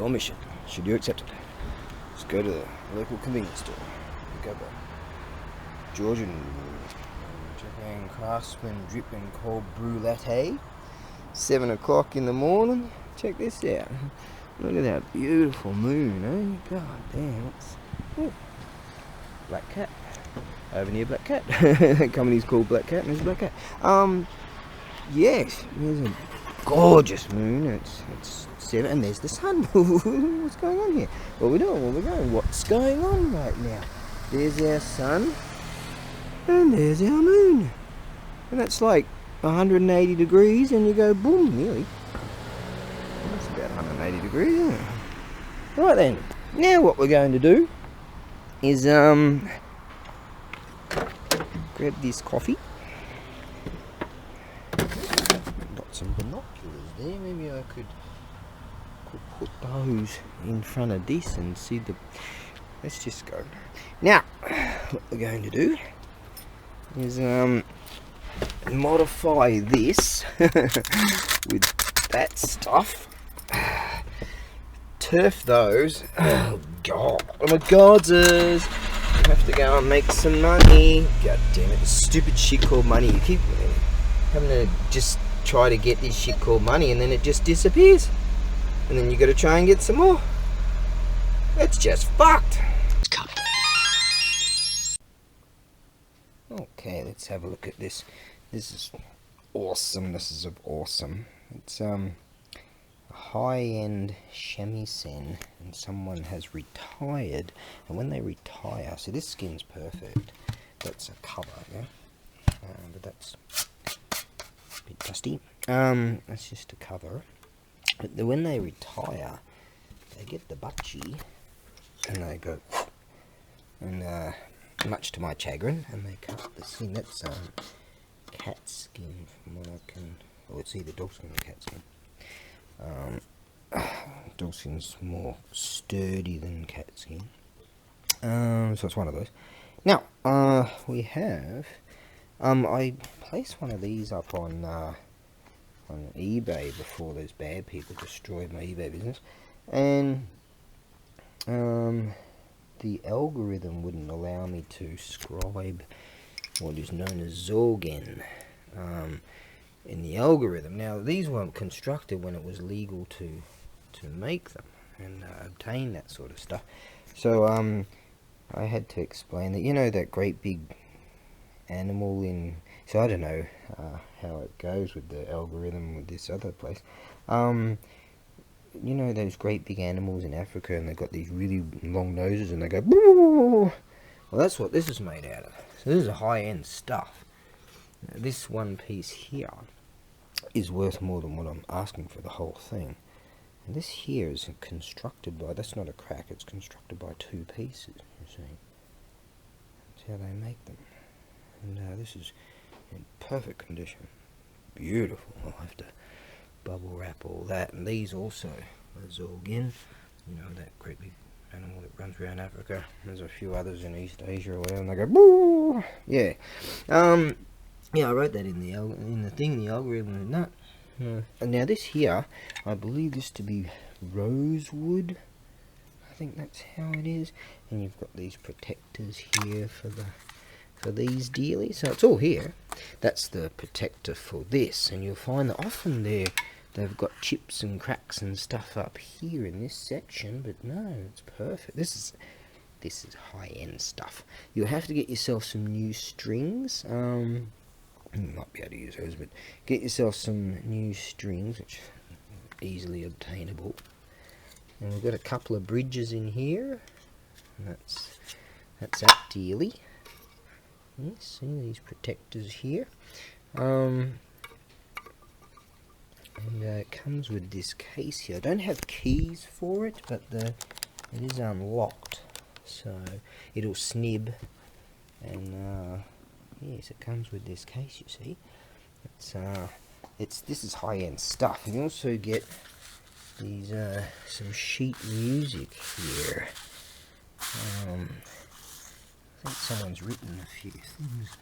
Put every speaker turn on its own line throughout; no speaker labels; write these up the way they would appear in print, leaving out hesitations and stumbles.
Your mission, should you accept it, is go to the local convenience store, pick up a Georgian Japan Craftsman drip and cold brew latte, 7 o'clock in the morning. Check this out. Look at that beautiful moon, eh? God damn, it's black cat. Over near Black Cat. That company's called Black Cat, and there's Black Cat. Yes, there's a gorgeous moon. It's 7, and there's the sun. What's going on here? What are we doing? Where are we going? What's going on right now? There's our sun, and there's our moon. And that's like 180 degrees, and you go boom, nearly. That's about 180 degrees, isn't it? Right then, now what we're going to do is grab this coffee. Got some binoculars there. Maybe I could put those in front of this and see the. Let's just go. Now, what we're going to do is modify this with that stuff. Turf those. Oh god! Oh my gods! Have to go and make some money. God damn it, this stupid shit called money. You keep having to just try to get this shit called money, and then it just disappears, and then you got to try and get some more. It's just fucked. Okay, let's have a look at this. This is awesome. This is awesome. It's high-end shamisen, and someone has retired, and when they retire, so this skin's perfect. That's a cover, yeah, but that's a bit dusty. That's just a cover. But when they retire, they get the butchie, and they go, and much to my chagrin, and they cut the skin. That's cat skin, from what I can. Oh, it's either dog skin or cat skin. Dog skin's more sturdy than cat skin, so it's one of those. Now we have I placed one of these up on eBay before those bad people destroyed my eBay business, and the algorithm wouldn't allow me to scribe what is known as Zorgen in the algorithm. Now, these weren't constructed when it was legal to make them and obtain that sort of stuff. So I had to explain that, you know, that great big animal in. So I don't know how it goes with the algorithm with this other place. You know those great big animals in Africa, and they've got these really long noses, and they go boo. Well, that's what this is made out of. So this is high-end stuff. Now, this one piece here is worth more than what I'm asking for the whole thing. And this here is constructed by, that's not a crack, it's constructed by 2 pieces, you see. That's how they make them. And this is in perfect condition. Beautiful. I'll have to bubble wrap all that. And these also are Zorgen. You know, that great big animal that runs around Africa. There's a few others in East Asia or whatever, and they go boo. Yeah. Yeah, I wrote that in the thing, the algorithm, and that. And now this here, I believe this to be rosewood. I think that's how it is. And you've got these protectors here for these dealies. So it's all here. That's the protector for this, and you'll find that often they've got chips and cracks and stuff up here in this section, but no, it's perfect. This is high-end stuff. You'll have to get yourself some new strings. You might be able to use those, but get yourself some new strings, which are easily obtainable. And we've got a couple of bridges in here. And that's that dealy. You see these protectors here. And it comes with this case here. I don't have keys for it, but it is unlocked, so it'll snib. And yes, it comes with this case. You see, this is high-end stuff. You also get these some sheet music here. I think someone's written a few things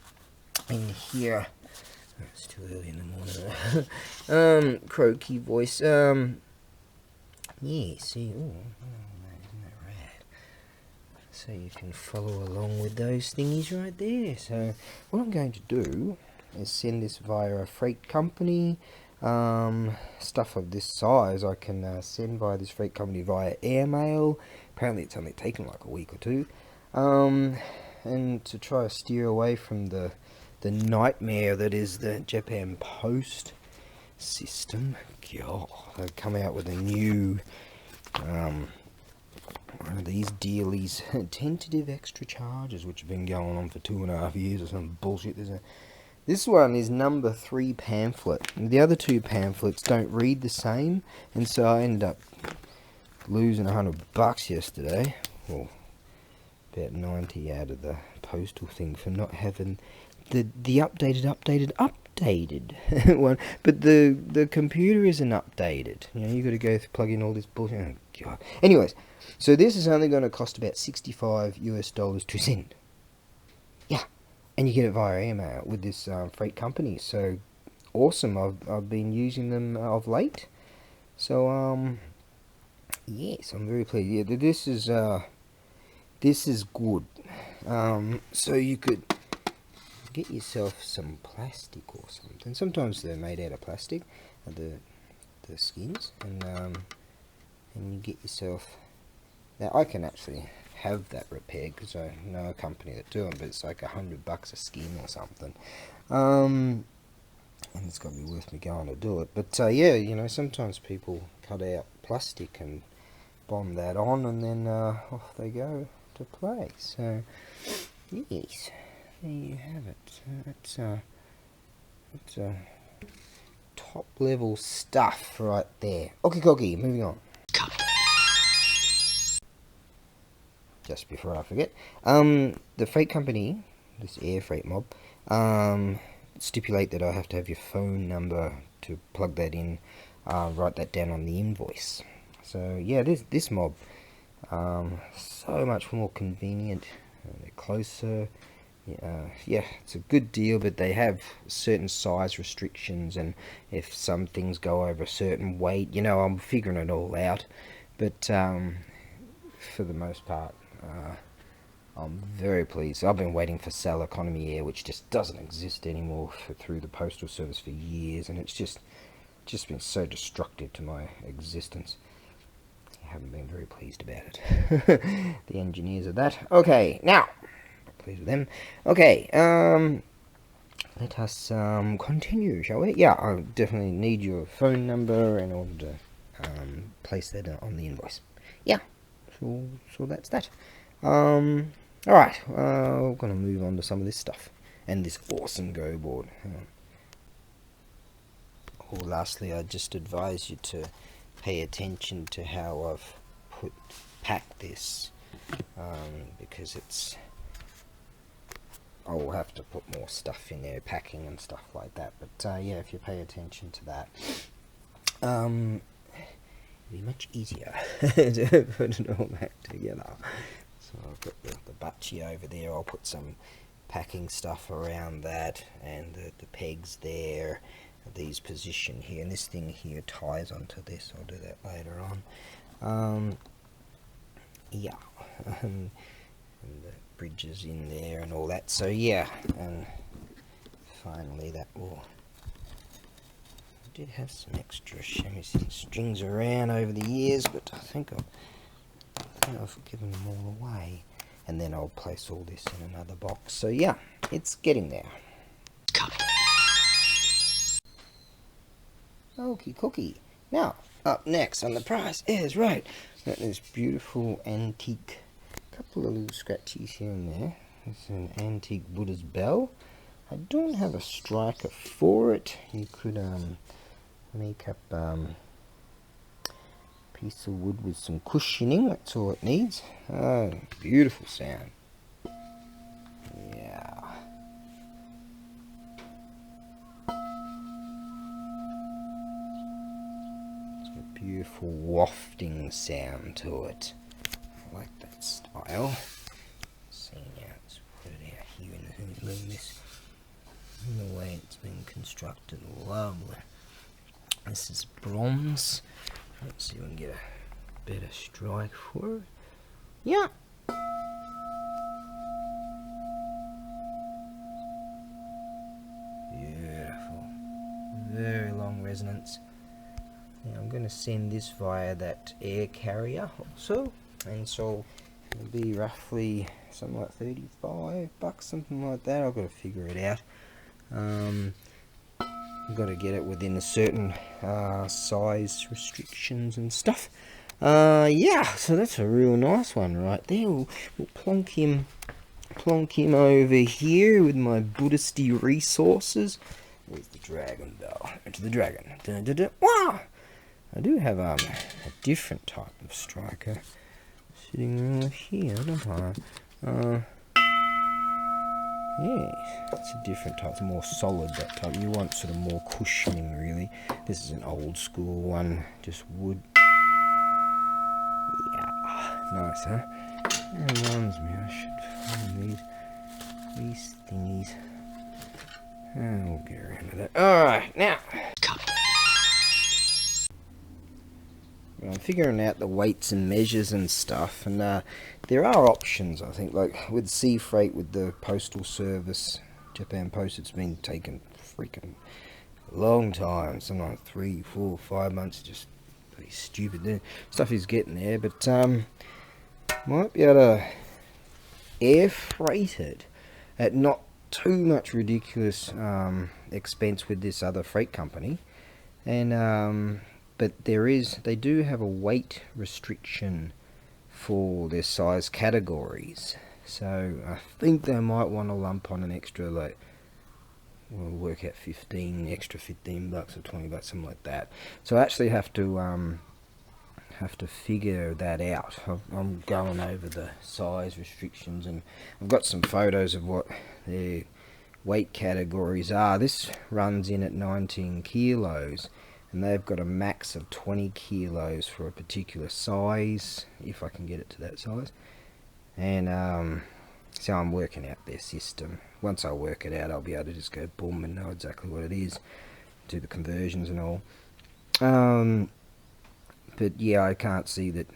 in here. It's too early in the morning. Croaky voice. Yeah, see, oh, isn't that rad? So you can follow along with those thingies right there. So what I'm going to do is send this via a freight company. Stuff of this size I can send by this freight company via airmail. Apparently it's only taken like a week or two. And to try to steer away from the nightmare that is the Japan Post system. God, they've come out with a new one of these dealies, tentative extra charges, which have been going on for 2.5 years or some bullshit. This one is number 3 pamphlet. The other 2 pamphlets don't read the same, and so I ended up losing $100 yesterday. Well, about 90 out of the postal thing for not having the updated one. But the computer isn't updated. You know, you got to go plug in all this bullshit. Oh, God. Anyways, so this is only going to cost about $65 to send. Yeah, and you get it via email with this freight company. So awesome. I've been using them of late. So yes, I'm very pleased. Yeah, this is good. So you could get yourself some plastic or something. Sometimes they're made out of plastic, the skins, and you get yourself. Now I can actually have that repaired because I know a company that do them, but it's like $100 a skin or something. And it's got to be worth me going to do it. But yeah, you know, sometimes people cut out plastic and bond that on, and then off they go to play. So yes, there you have it. It's top level stuff right there. Okay, moving on. Just before I forget, the freight company, this air freight mob, stipulate that I have to have your phone number to plug that in, write that down on the invoice. So yeah, this mob, so much more convenient. They're closer. Yeah, it's a good deal, but they have certain size restrictions, and if some things go over a certain weight, you know, I'm figuring it all out. But for the most part, I'm very pleased. I've been waiting for Sal Economy Air, which just doesn't exist anymore through the postal service for years, and it's just been so destructive to my existence. I haven't been very pleased about it. The engineers of that. Okay, now, pleased with them. Okay, let us continue, shall we? Yeah, I definitely need your phone number in order to place that on the invoice. Yeah, so that's that. Alright, we're going to move on to some of this stuff. And this awesome Go board. Lastly, I just advise you to pay attention to how I've packed this. Because I'll have to put more stuff in there, packing and stuff like that. But yeah, if you pay attention to that, it'll be much easier to put it all back together. So I've got the butchie over there. I'll put some packing stuff around that, and the pegs there, these position here, and this thing here ties onto this. I'll do that later on. Yeah, and the bridges in there and all that. So yeah, and finally that will. I did have some extra Shamisen strings around over the years, but I think I've given them all away. And then I'll place all this in another box. So yeah, it's getting there. Okie cookie. Now, up next on the prize is, right, got this beautiful antique, couple of little scratchies here and there. It's an antique Buddha's bell. I don't have a striker for it. You could make up piece of wood with some cushioning. That's all it needs. Beautiful sound. Yeah. It's got a beautiful wafting sound to it. I like that style. See now, let's put it out here in the way it's been constructed. Lovely. This is bronze. Let's see if we can get better strike for it. Yeah. Beautiful. Very long resonance. Now I'm going to send this via that air carrier also, and so it'll be roughly something like $35, something like that. I've got to figure it out. I've got to get it within a certain size restrictions and stuff. Yeah, so that's a real nice one right there. We'll plonk him over here with my Buddhisty resources. There's the dragon bell. Into the dragon. Dun, dun, dun. Wow! I do have a different type of striker sitting right here, don't I? Yeah, it's a different type. It's more solid, that type. You want sort of more cushioning, really. This is an old school one, just wood. Yeah, nice, huh? That reminds me, I should find these thingies. We'll get around to that. Alright, now. I'm figuring out the weights and measures and stuff, and there are options, I think, like with sea freight, with the postal service, Japan Post. It's been taking freaking a long time, sometimes 3, 4, 5 months, just pretty stupid. Stuff is getting there, but might be able to air freight it at not too much ridiculous expense with this other freight company, and but they do have a weight restriction for their size categories, so I think they might want to lump on an extra, like, we'll work out extra $15 or $20, something like that. So I actually have to figure that out. I'm going over the size restrictions, and I've got some photos of what their weight categories are. This runs in at 19 kilos. And they've got a max of 20 kilos for a particular size, if I can get it to that size. And so I'm working out their system. Once I work it out, I'll be able to just go boom and know exactly what it is, do the conversions and all. But yeah, I can't see that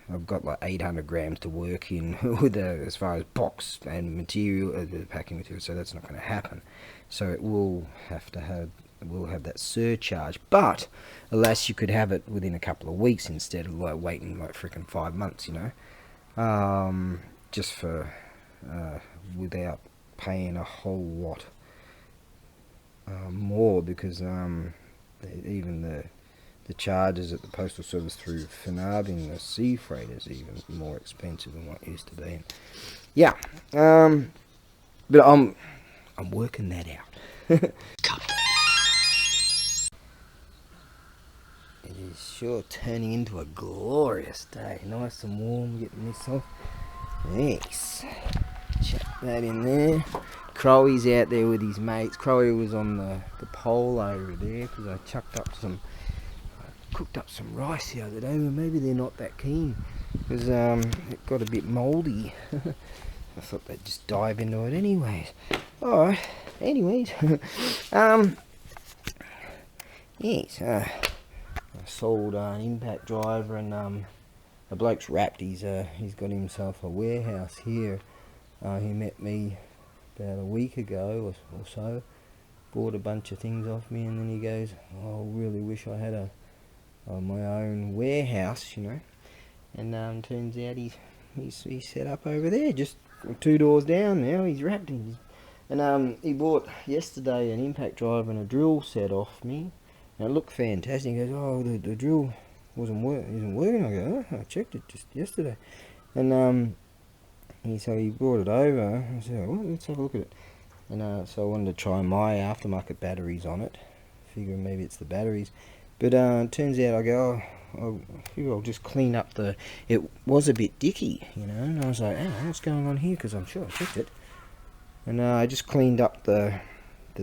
I've got like 800 grams to work in with as far as box and material, the packing material, so that's not going to happen. So it will have to have that surcharge, but alas, you could have it within a couple of weeks instead of like waiting like freaking 5 months, you know, just for without paying a whole lot more, because even the charges at the postal service through Funabing, the sea freight, is even more expensive than what it used to be. Yeah, but I'm working that out. It is sure turning into a glorious day. Nice and warm, getting this off. Nice. Chuck that in there. Crowy's out there with his mates. Crowy was on the pole over there because I cooked up some rice the other day, but maybe they're not that keen because it got a bit mouldy. I thought they'd just dive into it anyways. Alright, anyways. Yes, I sold an impact driver, and the bloke's wrapped. He's got himself a warehouse here. He met me about a week ago or so, bought a bunch of things off me, and then he goes, oh, I really wish I had my own warehouse, you know. And turns out he's set up over there, just 2 doors down now. He's wrapped in. And he bought yesterday an impact driver and a drill set off me. And it looked fantastic. He goes, oh, the drill isn't working. I go, oh, I checked it just yesterday. And so he brought it over. I said, oh, let's have a look at it. And so I wanted to try my aftermarket batteries on it, figuring maybe it's the batteries. But it turns out I go, oh, I figure I'll just clean up it was a bit dicky, you know. And I was like, oh, what's going on here? Because I'm sure I checked it. And I just cleaned up the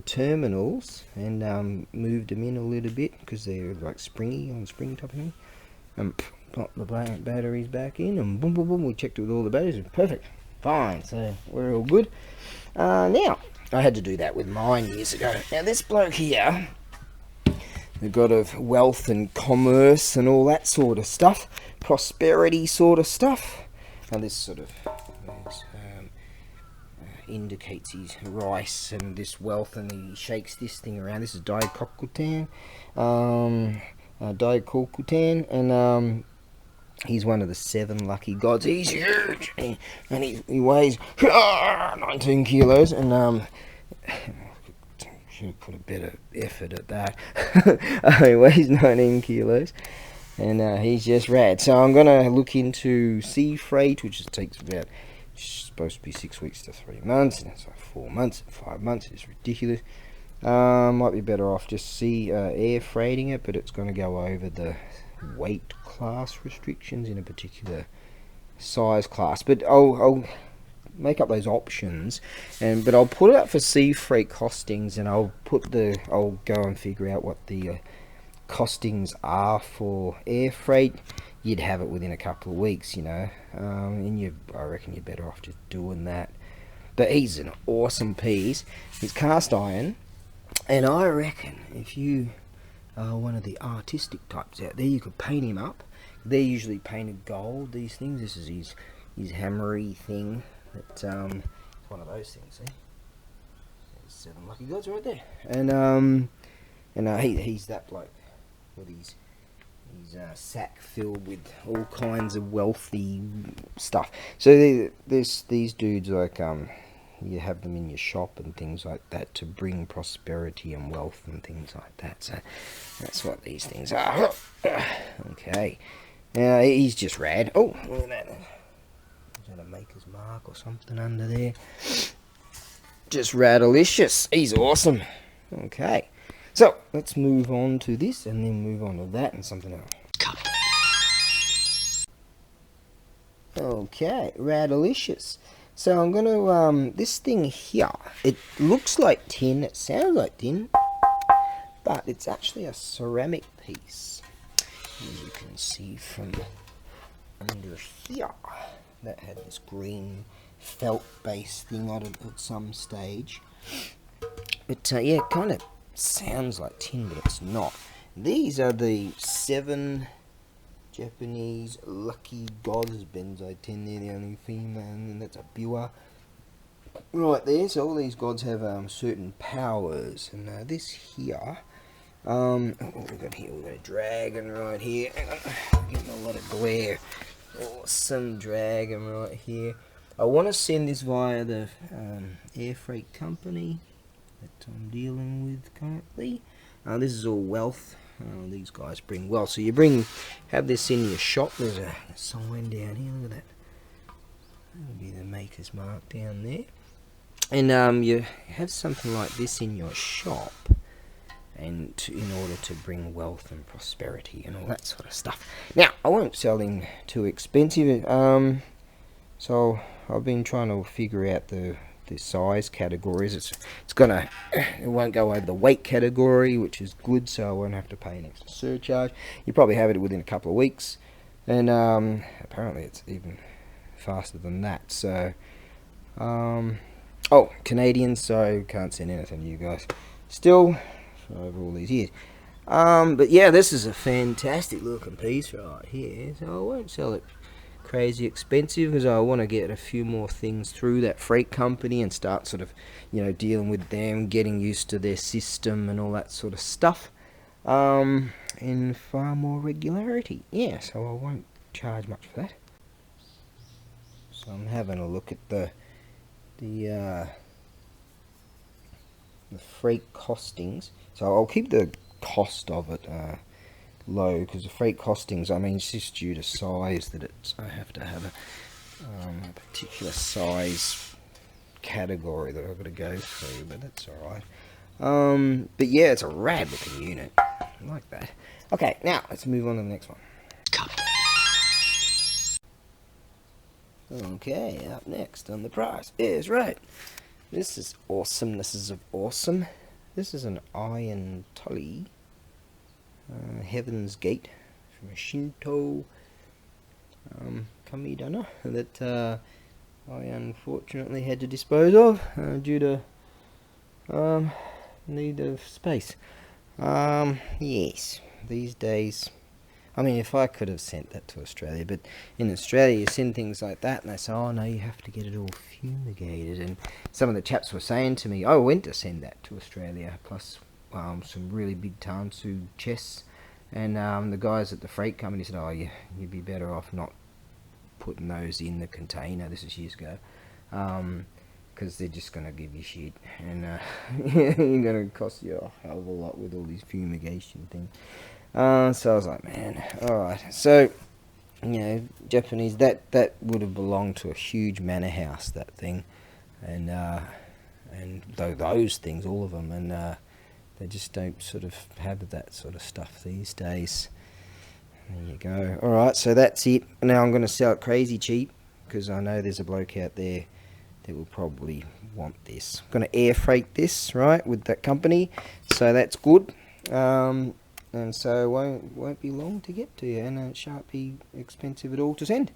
terminals and moved them in a little bit because they're like springy on spring type of thing, and popped the batteries back in, and boom boom boom, we checked it with all the batteries. Perfect, fine, so we're all good. Now I had to do that with mine years ago. Now this bloke here, the god of wealth and commerce and all that sort of stuff, prosperity sort of stuff. Now this sort of indicates his rice and this wealth, and he shakes this thing around. This is Daikokutan, and he's one of the 7 lucky gods. He's huge, and he weighs 19 kilos, and should have put a better effort at that. He weighs 19 kilos, and he's just rad. So I'm gonna look into sea freight, which takes about, it's supposed to be 6 weeks to 3 months, and it's like 4 months and 5 months. It's ridiculous. Might be better off just air freighting it, but it's going to go over the weight class restrictions in a particular size class. But I'll make up those options, but I'll put it up for sea freight costings, and I'll go and figure out what the costings are for air freight. You'd have it within a couple of weeks, you know, and I reckon you're better off just doing that. But he's an awesome piece. He's cast iron, and I reckon if you are one of the artistic types out there, you could paint him up. They're usually painted gold, these things. This is his hammery thing. It's one of those things, see? There's 7 lucky gods right there. And he's that bloke with his sack filled with all kinds of wealthy stuff. So these dudes, like, you have them in your shop and things like that to bring prosperity and wealth and things like that. So that's what these things are. Okay. Now he's just rad. Oh, look at that. Is that a maker's mark or something under there? Just radalicious. He's awesome. Okay. So let's move on to this, and then move on to that and something else. Okay, radalicious. So I'm gonna this thing here. It looks like tin. It sounds like tin, but it's actually a ceramic piece. As you can see from under here, that had this green felt-based thing on it at some stage. But yeah, it kind of sounds like tin, but it's not. These are the 7 Japanese lucky gods. Benzai 10, they're the only female, and that's a biwa right there. So all these gods have certain powers, and this here, what we got here? We got a dragon right here. Getting a lot of glare. Awesome dragon right here. I want to send this via the air freight company that I'm dealing with currently. This is all wealth. These guys bring wealth. So you have this in your shop. There's a sign down here. Look at that. That'll be the maker's mark down there. And you have something like this in your shop, and in order to bring wealth and prosperity and all that sort of stuff. Now, I won't sell him too expensive. So I've been trying to figure out the size categories. It won't go over the weight category, which is good, so I won't have to pay an extra surcharge. You probably have it within a couple of weeks, and apparently it's even faster than that. So oh, Canadian, so can't send anything to you guys still for over all these years. But yeah, this is a fantastic looking piece right here, so I won't sell it crazy expensive, because I want to get a few more things through that freight company and start sort of, you know, dealing with them, getting used to their system and all that sort of stuff, in far more regularity. Yeah, so I won't charge much for that. So I'm having a look at the freight costings. So I'll keep the cost of it low, because the freight costings, I mean, it's just due to size that I have to have a particular size category that I've got to go through, but that's alright. But yeah, it's a rad looking unit. I like that. Okay, now let's move on to the next one. Okay, up next on the price is right. This is awesomenesses of awesome. This is an iron tully. Heaven's Gate from a Shinto kamidana that I unfortunately had to dispose of due to need of space. Yes, these days, I mean, if I could have sent that to Australia, but in Australia you send things like that and they say, oh no, you have to get it all fumigated. And some of the chaps were saying to me, I went to send that to Australia, plus some really big Tansu chests. And the guys at the freight company said, oh, you'd be better off not putting those in the container. This is years ago. Because they're just going to give you shit. And you're going to cost you a hell of a lot with all these fumigation things. So I was like, man, alright. So, you know, Japanese, that would have belonged to a huge manor house, that thing. And those things, all of them. And they just don't sort of have that sort of stuff these days. There you go. Alright, so that's it. Now I'm going to sell it crazy cheap, because I know there's a bloke out there that will probably want this. I'm going to air freight this, right, with that company. So that's good. And so it won't be long to get to you, and it shan't be expensive at all to send.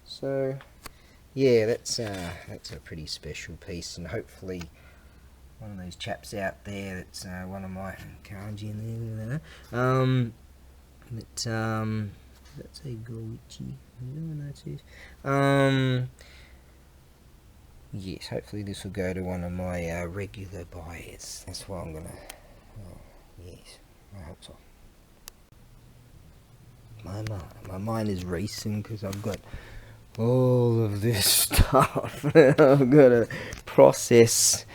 So yeah, that's a pretty special piece, and hopefully one of those chaps out there that's one of my kanji in there, that's a goichi. Yes, hopefully this will go to one of my regular buyers. That's why I'm gonna. Oh, yes, I hope so. My mind is racing because I've got all of this stuff. I've got to process.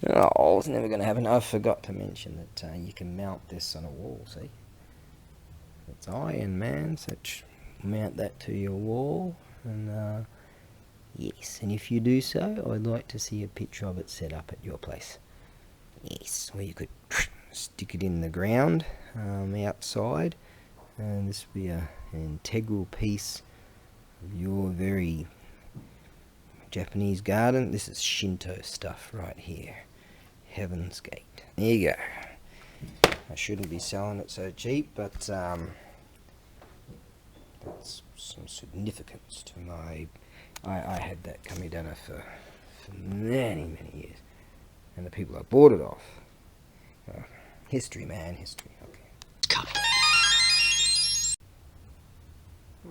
Oh, I was never going to happen. I forgot to mention that you can mount this on a wall. See, it's iron, man. So mount that to your wall, and yes. And if you do so, I'd like to see a picture of it set up at your place. Yes, or you could stick it in the ground outside. And this will be an integral piece of your very Japanese garden. This is Shinto stuff right here. Heaven's Gate. There you go. I shouldn't be selling it so cheap, but that's some significance to my... I had that kamidana for many, many years. And the people I bought it off. History, man, history. Okay.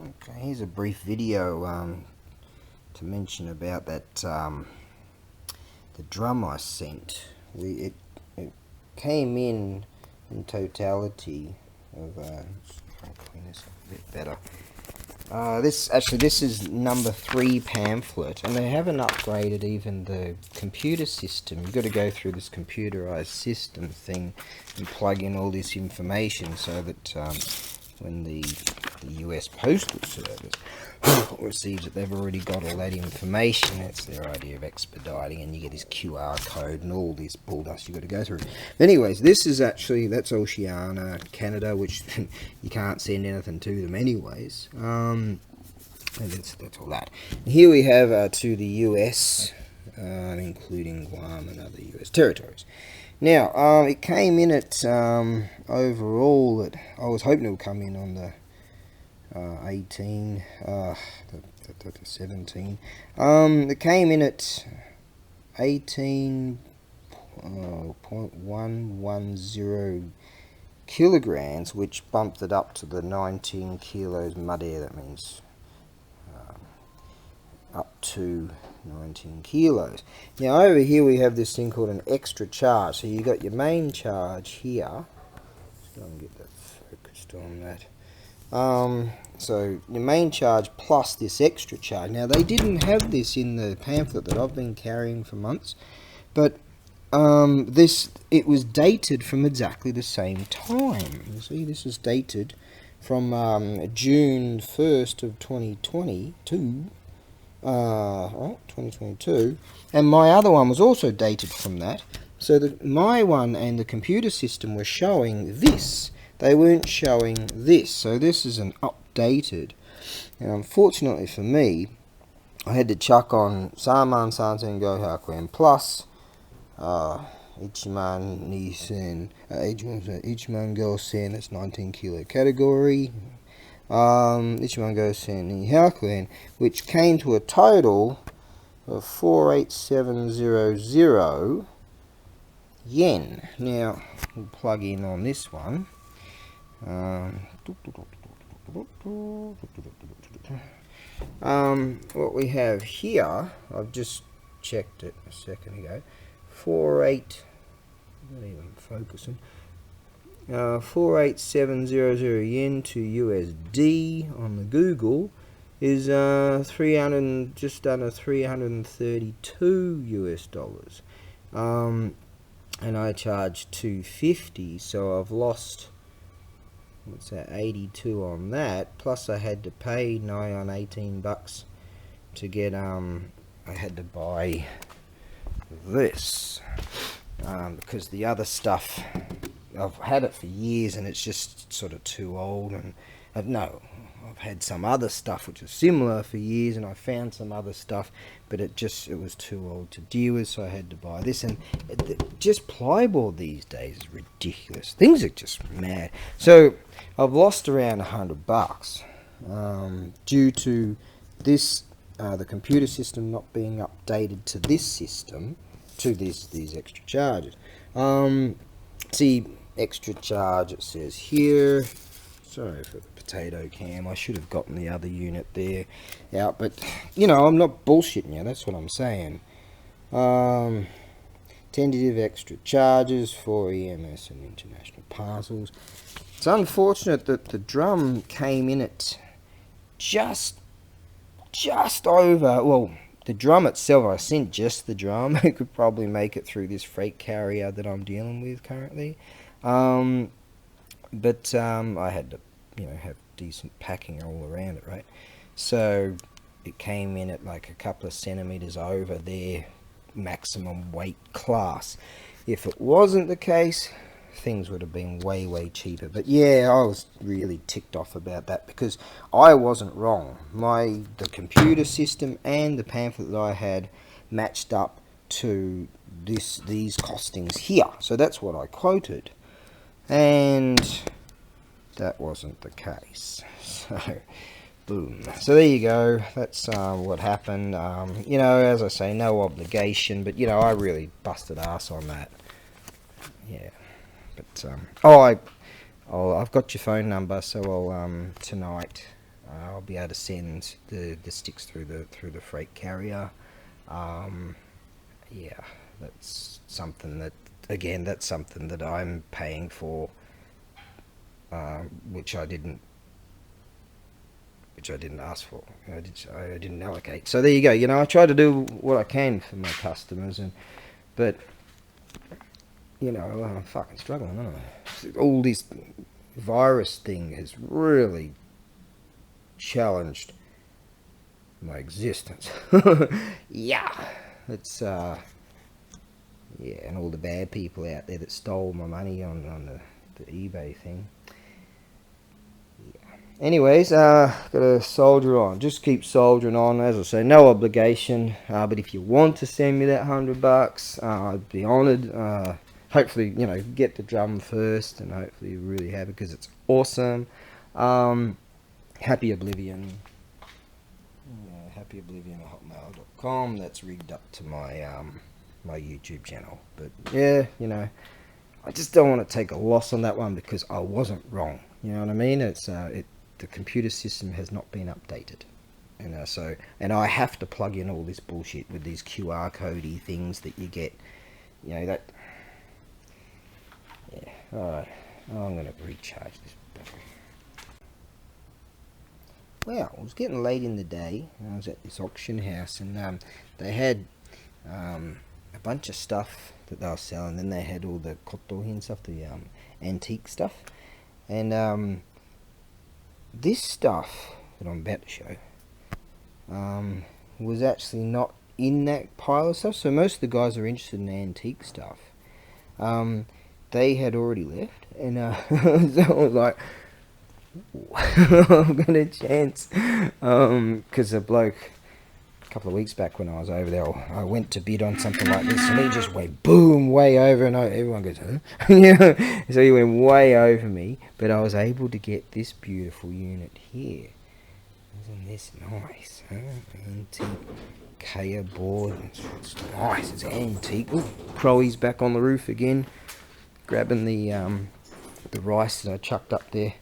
Okay, here's a brief video to mention about that the drum I sent. It came in totality of try and clean this up a bit better. This is number 3 pamphlet, and they haven't upgraded even the computer system. You've got to go through this computerized system thing and plug in all this information so that when the US Postal Service receives it, they've already got all that information. That's their idea of expediting, and you get this QR code and all this bulldust you've got to go through. But anyways, this is actually, that's Oceania, Canada, which you can't send anything to them anyways. And that's all that. And here we have to the US, including Guam and other US territories. Now, it came in at, overall, that I was hoping it would come in on the 17. It came in at 18.110 kilograms, which bumped it up to the 19 kilos mud air. That means up to 19 kilos. Now over here we have this thing called an extra charge. So you got your main charge here. Let's go and get that focused on that. So your main charge plus this extra charge. Now they didn't have this in the pamphlet that I've been carrying for months, but it was dated from exactly the same time. You see, this is dated from June 1st of 2022. 2022, and my other one was also dated from that. So my one and the computer system were showing this. They weren't showing this. So this is an updated. And unfortunately for me, I had to chuck on Saman Santen Gohakuen plus Ichiman Nisen, Ichiman Gosen, that's 19 kilo category. Ichiman Gosen Nihakuen, which came to a total of 48700, yen. Now we'll plug in on this one. What we have here, I've just checked it a second ago. 48. Not even focusing. 48700 yen to USD on the Google is 300, just under 332 US dollars. And I charged 250, so I've lost, what's that, 82 on that. Plus I had to pay nigh on 18 bucks to get I had to buy this because the other stuff, I've had it for years and it's just sort of too old. And no, I've had some other stuff which is similar for years, and I found some other stuff, but it was too old to deal with, so I had to buy this. And just plyboard these days is ridiculous. Things are just mad. So I've lost around $100 due to this, the computer system not being updated to this system, to these extra charges. See, extra charge, it says here. Sorry for the potato cam, I should have gotten the other unit there out, but you know, I'm not bullshitting you, that's what I'm saying. Tentative extra charges for EMS and international parcels. It's unfortunate that the drum came in at just over, well, the drum itself, I sent just the drum. It could probably make it through this freight carrier that I'm dealing with currently. But I had to, you know, have decent packing all around it, right? So it came in at like a couple of centimeters over their maximum weight class. If it wasn't the case, things would have been way cheaper. But yeah, I was really ticked off about that because I wasn't wrong. The computer system and the pamphlet that I had matched up to these costings here. So that's what I quoted. And that wasn't the case. So boom. So there you go. That's what happened. You know, as I say, no obligation, but you know, I really busted ass on that. Yeah. But I've got your phone number, so I'll tonight I'll be able to send the sticks through the freight carrier. Yeah, that's something that, again, that's something that I'm paying for, which I didn't ask for. I didn't allocate. So there you go. You know, I try to do what I can for my customers, but you know, I'm fucking struggling, aren't I? All this virus thing has really challenged my existence. Yeah, it's yeah, and all the bad people out there that stole my money on the eBay thing. Yeah. Anyways, gotta soldier on. Just keep soldiering on. As I say, no obligation. But if you want to send me that $100, I'd be honoured. Hopefully, you know, get the drum first, and hopefully you're really happy because it's awesome. Happy Oblivion. Happy Oblivion at hotmail.com. That's rigged up to my my YouTube channel. But yeah, you know, I just don't want to take a loss on that one because I wasn't wrong. You know what I mean? It's the computer system has not been updated, and and I have to plug in all this bullshit with these QR codey things that you get. You know that. Yeah. All right. I'm gonna recharge this battery. Well, it was getting late in the day. I was at this auction house, and they had a bunch of stuff that they were selling. Then they had all the kotohi and stuff, the antique stuff, and this stuff that I'm about to show was actually not in that pile of stuff. So most of the guys are interested in antique stuff. They had already left, and so I was like, I've got a chance, because a bloke a couple of weeks back when I was over there, I went to bid on something like this, and he just went boom, way over, and everyone goes, huh? Yeah. So he went way over me, but I was able to get this beautiful unit here. Isn't this nice, huh? Antique Kaya board. It's nice. It's antique. Ooh, Crowie's back on the roof again, grabbing the rice that I chucked up there.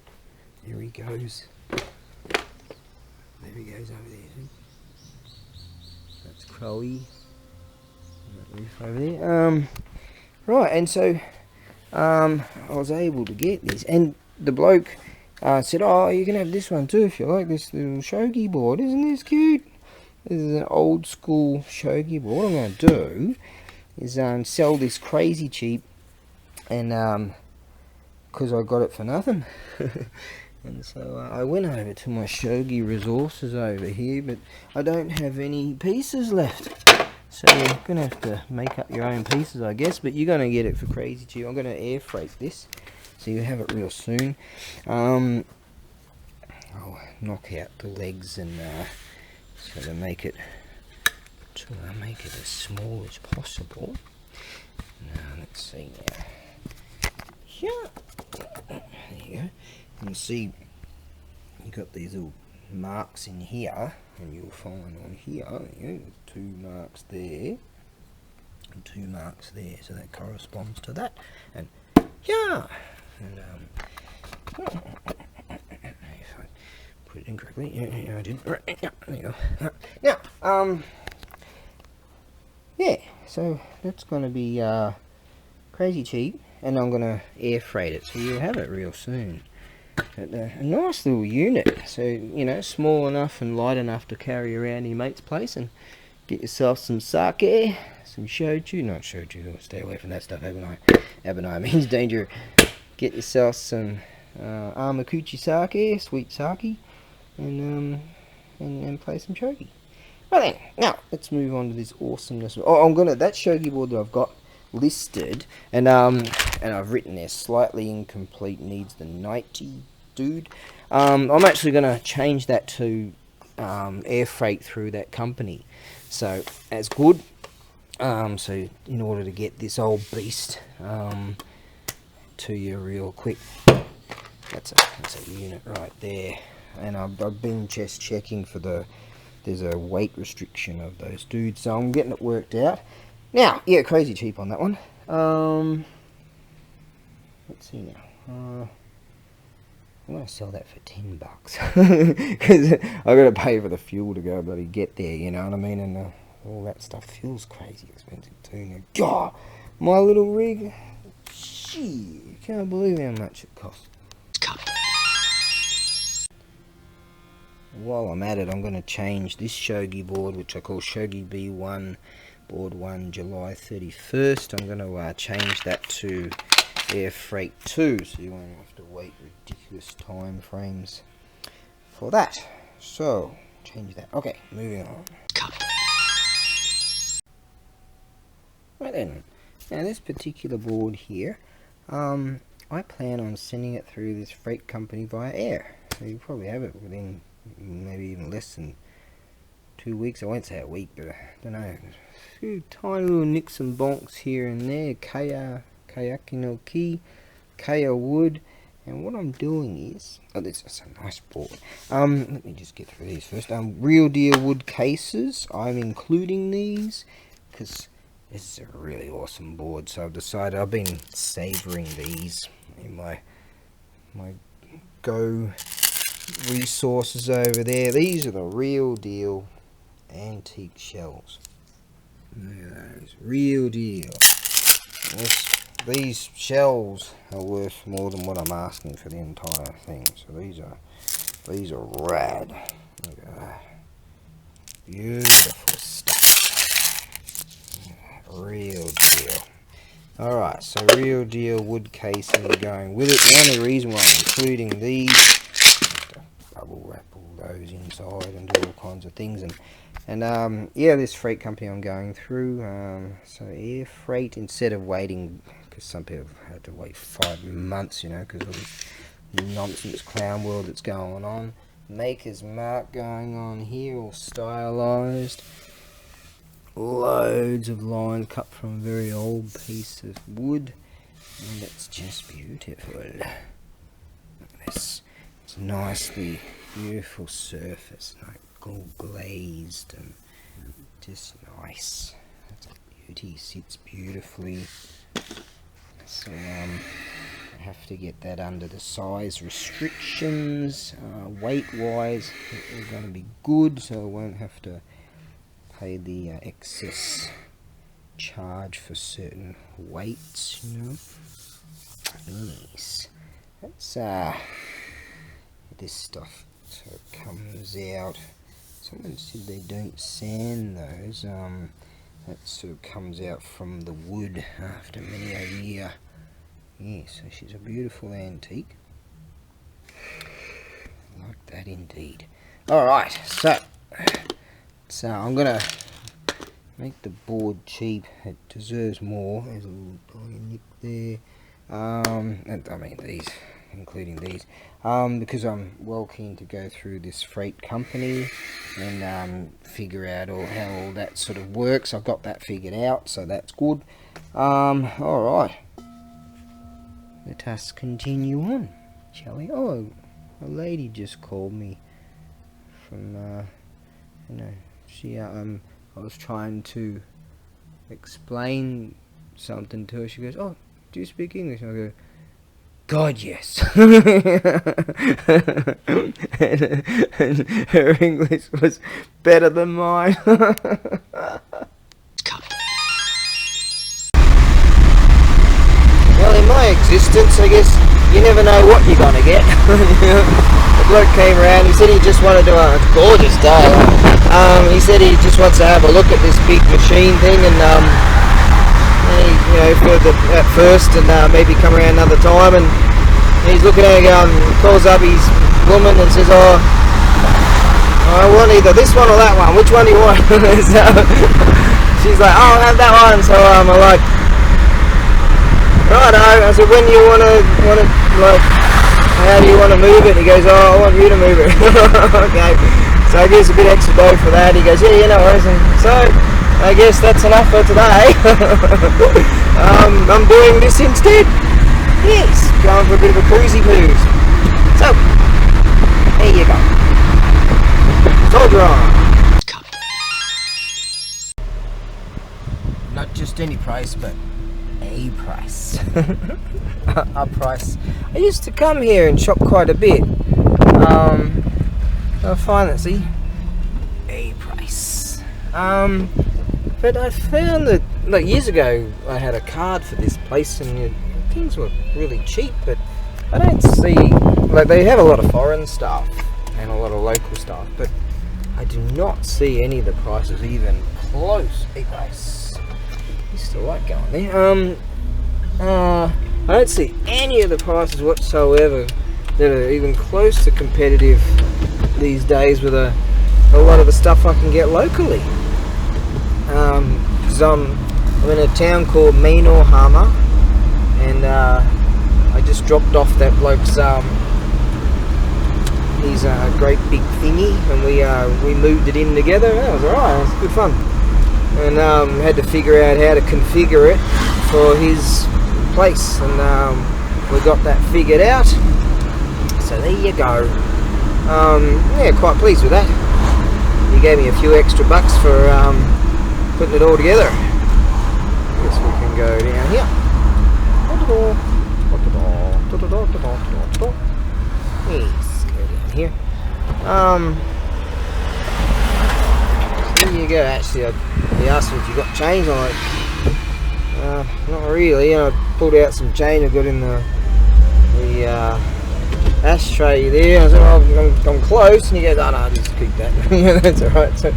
There he goes. There he goes over there. That's Crowie. That roof over there. Right, and so I was able to get this, and the bloke said, "Oh, you can have this one too if you like, this little shogi board. Isn't this cute? This is an old school shogi board. What I'm going to do is sell this crazy cheap, and because I got it for nothing." And so I went over to my shogi resources over here, but I don't have any pieces left. So you're going to have to make up your own pieces, I guess, but you're going to get it for crazy cheap. I'm going to air freight this, so you have it real soon. I'll knock out the legs and sort of make it as small as possible. Now let's see now. Yeah, there you go. You can see you got these little marks in here, and you'll find on here, you know, 2 marks there and 2 marks there, so that corresponds to that. And yeah, and if I put it in correctly, yeah, I did. Right, yeah, there you go. Now, yeah, so that's going to be crazy cheap, and I'm going to air freight it, so you'll have it real soon. But, a nice little unit, so you know, small enough and light enough to carry around your mate's place, and get yourself some sake, some shochu, not shochu, stay away from that stuff. Abunai means danger. Get yourself some amakuchi sake, sweet sake, and play some shogi. Right then, now let's move on to this awesomeness. Oh, that shogi board that I've got listed, and I've written there, slightly incomplete, needs the 90 dude. I'm actually going to change that to air freight through that company, so as good. So in order to get this old beast to you real quick, that's a unit right there. And I've been just checking for there's a weight restriction of those dudes, so I'm getting it worked out. Now, yeah, crazy cheap on that one. Let's see now. I'm going to sell that for $10 because I've got to pay for the fuel to go bloody get there, you know what I mean? And all that stuff. Fuel's crazy expensive too. Now, God, my little rig, gee, can't believe how much it costs. While I'm at it, I'm going to change this shogi board, which I call Shogi B1, board 1, July 31st. I'm going to change that to air freight 2, so you won't have to wait ridiculous time frames for that. So change that. Okay, moving on. Right then, now this particular board here, I plan on sending it through this freight company via air, so you probably have it within maybe even less than 2 weeks. I won't say a week, but I don't know, a few tiny little nicks and bonks here and there. Kayaki no Ki, Kaya wood. And what I'm doing is, oh, this is a nice board. Let me just get through these first. Real deal wood cases. I'm including these because this is a really awesome board. So I've decided, I've been savoring these in my Go resources over there. These are the real deal antique shells. Look at those, real deal. These shells are worth more than what I'm asking for the entire thing. So these are rad. Look at that. Beautiful stuff. Real deal. Alright, so real deal wood casing going with it. The only reason why I'm including these, bubble wrap all those inside and do all kinds of things, and yeah, this freight company I'm going through, so air freight, instead of waiting, because some people have had to wait 5 months, you know, because of this nonsense clown world that's going on. Maker's mark going on here, all stylized. Loads of lines cut from a very old piece of wood, and it's just beautiful. Look at this. It's nicely beautiful surface, like all glazed, and Just nice. That's a beauty. Sits beautifully. So I have to get that under the size restrictions. Weight wise, it's going to be good, so I won't have to pay the excess charge for certain weights, you know. Yes, that's this stuff. So it comes out. Someone said they don't sand those. That sort of comes out from the wood after many a year. Yeah, so she's a beautiful antique. I like that indeed. Alright, so I'm gonna make the board cheap. It deserves more. There's a little tiny nick there. And I mean these, including these, because I'm well keen to go through this freight company and figure out how all that sort of works. I've got that figured out, so that's good. Alright, let us continue on, shall we? Oh, a lady just called me from you know, she I was trying to explain something to her. She goes, "Oh, do you speak English?" And I go, "God, yes." and her English was better than mine. Well, in my existence, I guess you never know what you're gonna get. The bloke came around. He said he just wanted to. It's a gorgeous day. He said he just wants to have a look at this big machine thing and. You know, at first, and maybe come around another time, and he's looking at it and calls up his woman and says, "Oh, I want either this one or that one. Which one do you want?" So she's like, "Oh, I'll have that one." So I'm like, "Righto." I said, "When do you want to like? How do you want to move it?" He goes, "Oh, I want you to move it." Okay. So I gives a bit extra dough for that. He goes, "Yeah, you know what?" So I guess that's enough for today. I'm doing this instead. Yes, going for a bit of a cruisy poos. So, there you go. Soldier on. Not just any price, but a price. A price. I used to come here and shop quite a bit. I find that, see, a price. But I found that, like, years ago, I had a card for this place, and things were really cheap. But I don't see, like, they have a lot of foreign stuff and a lot of local stuff, but I do not see any of the prices even close. A price. Used to like going there. I don't see any of the prices whatsoever that are even close to competitive these days with a lot of the stuff I can get locally. Because I'm in a town called Minohama, and I just dropped off that bloke's he's a great big thingy, and we moved it in together. That was alright. It was good fun, and had to figure out how to configure it for his place, and we got that figured out. So there you go. Yeah, quite pleased with that. He gave me a few extra bucks for putting it all together. I guess we can go down here. Yes, go down here. There you go. Actually, he asked me if you got change. I'm like, not really. And I pulled out some change I got in the ashtray there. I said, "Oh, I'm close," and he goes, "Oh no, just keep that." Yeah, that's alright. So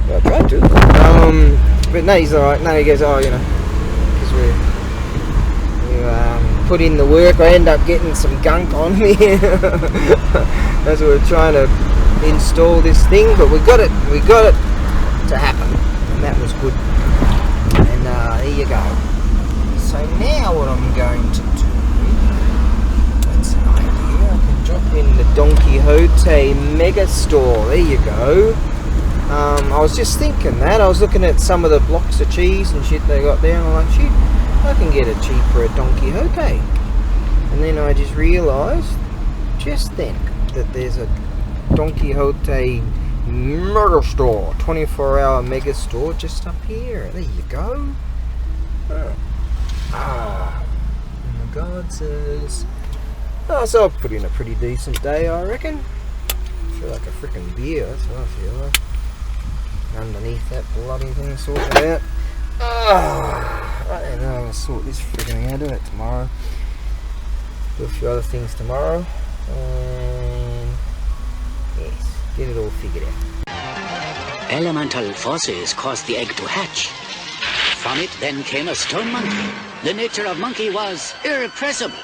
I tried to. But no, he's alright. No, he goes, "Oh, you know, because we put in the work, I end up getting some gunk on me." As we were trying to install this thing, but we got it to happen, and that was good. And there you go. So now what I'm going to do, that's an idea, I can drop in the Don Quixote mega store. There you go. I was just thinking that. I was looking at some of the blocks of cheese and shit they got there, and I'm like, shit, I can get it cheaper at Don Quixote. And then I just realised, just then, that there's a Don Quixote Mega store, 24-hour mega store just up here. There you go. Oh my God, says. Oh, so I'll put in a pretty decent day, I reckon. I feel like a freaking beer. That's what I feel like. Underneath that bloody thing, sorted out. Right then, I'm gonna sort this freaking out. Do it tomorrow. Do a few other things tomorrow. And yes, get it all figured out.
Elemental forces caused the egg to hatch. From it then came a stone monkey. The nature of monkey was irrepressible.